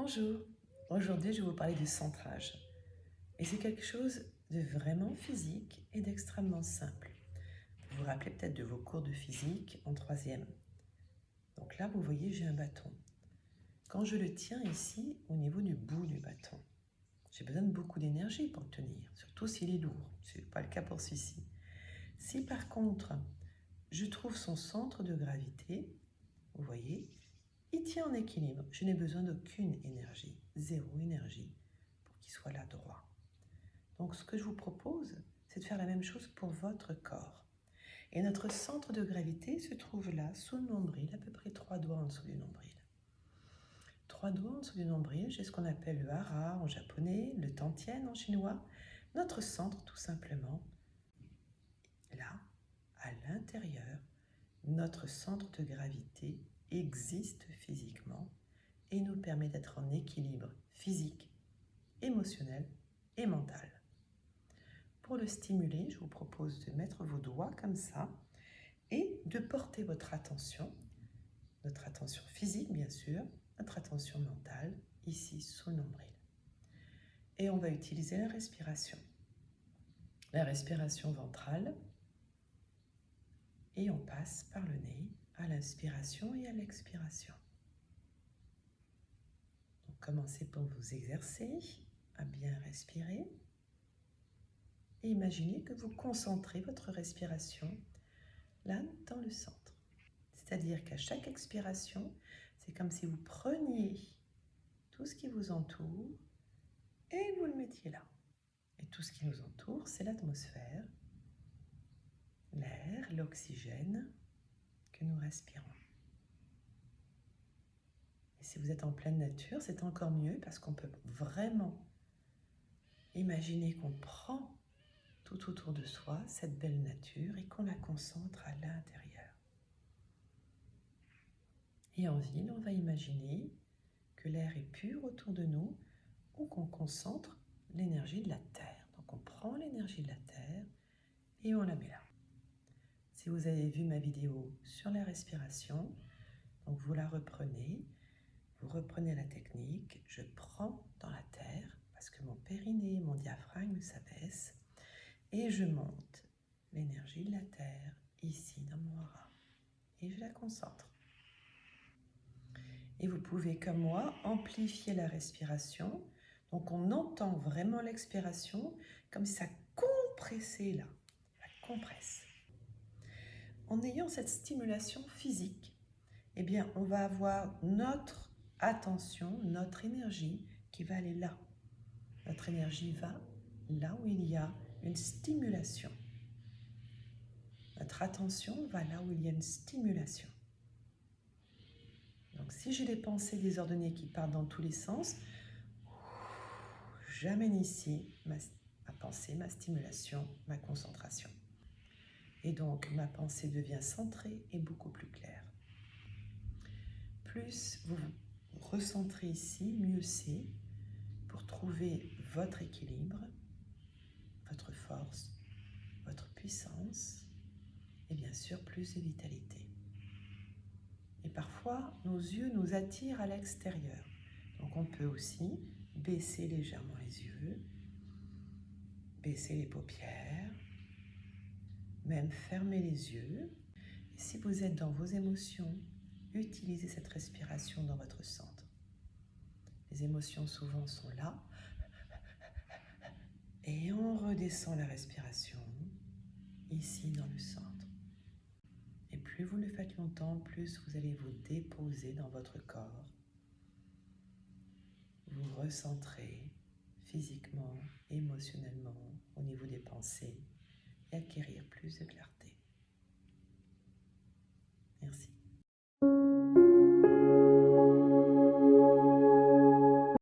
Bonjour, aujourd'hui je vais vous parler du centrage. Et c'est quelque chose de vraiment physique et d'extrêmement simple. Vous vous rappelez peut-être de vos cours de physique en troisième. Donc là, vous voyez, j'ai un bâton. Quand je le tiens ici, au niveau du bout du bâton, j'ai besoin de beaucoup d'énergie pour le tenir, surtout s'il est lourd. Ce n'est pas le cas pour celui-ci. Si par contre, je trouve son centre de gravité, vous voyez, il tient en équilibre. Je n'ai besoin d'aucune énergie, zéro énergie, pour qu'il soit là droit. Donc ce que je vous propose, c'est de faire la même chose pour votre corps. Et notre centre de gravité se trouve là, sous le nombril, à peu près 3 doigts en dessous du nombril. 3 doigts en dessous du nombril, j'ai ce qu'on appelle le hara en japonais, le tantien en chinois. Notre centre, tout simplement, là, à l'intérieur, notre centre de gravité existe physiquement et nous permet d'être en équilibre physique, émotionnel et mental. Pour le stimuler, je vous propose de mettre vos doigts comme ça et de porter votre attention physique bien sûr, notre attention mentale, ici sous le nombril. Et on va utiliser la respiration ventrale, et on passe par le nez à l'inspiration et à l'expiration. Donc commencez par vous exercer à bien respirer et imaginez que vous concentrez votre respiration là dans le centre. C'est-à-dire qu'à chaque expiration, c'est comme si vous preniez tout ce qui vous entoure et vous le mettiez là. Et tout ce qui nous entoure, c'est l'atmosphère, l'air, l'oxygène que nous respirons. Et si vous êtes en pleine nature, c'est encore mieux parce qu'on peut vraiment imaginer qu'on prend tout autour de soi cette belle nature et qu'on la concentre à l'intérieur. Et en ville, on va imaginer que l'air est pur autour de nous ou qu'on concentre l'énergie de la terre. Donc on prend l'énergie de la terre et on la met là. Si vous avez vu ma vidéo sur la respiration, donc vous la reprenez, vous reprenez la technique, je prends dans la terre parce que mon périnée, mon diaphragme s'abaisse et je monte l'énergie de la terre ici dans mon hara et je la concentre. Et vous pouvez, comme moi, amplifier la respiration. Donc on entend vraiment l'expiration comme si ça compressait là, ça compresse. En ayant cette stimulation physique, eh bien, on va avoir notre attention, notre énergie qui va aller là. Notre énergie va là où il y a une stimulation. Notre attention va là où il y a une stimulation. Donc si j'ai des pensées désordonnées qui partent dans tous les sens, j'amène ici ma pensée, ma stimulation, ma concentration. Et donc ma pensée devient centrée et beaucoup plus claire. Plus vous vous recentrez ici, mieux c'est pour trouver votre équilibre, votre force, votre puissance et bien sûr plus de vitalité. Et parfois, nos yeux nous attirent à l'extérieur. Donc on peut aussi baisser légèrement les yeux, baisser les paupières, même fermer les yeux. Et si vous êtes dans vos émotions, utilisez cette respiration dans votre centre. Les émotions souvent sont là. Et on redescend la respiration ici dans le centre. Et plus vous le faites longtemps, plus vous allez vous déposer dans votre corps. Vous recentrez physiquement, émotionnellement, au niveau des pensées et acquérir plus de clarté.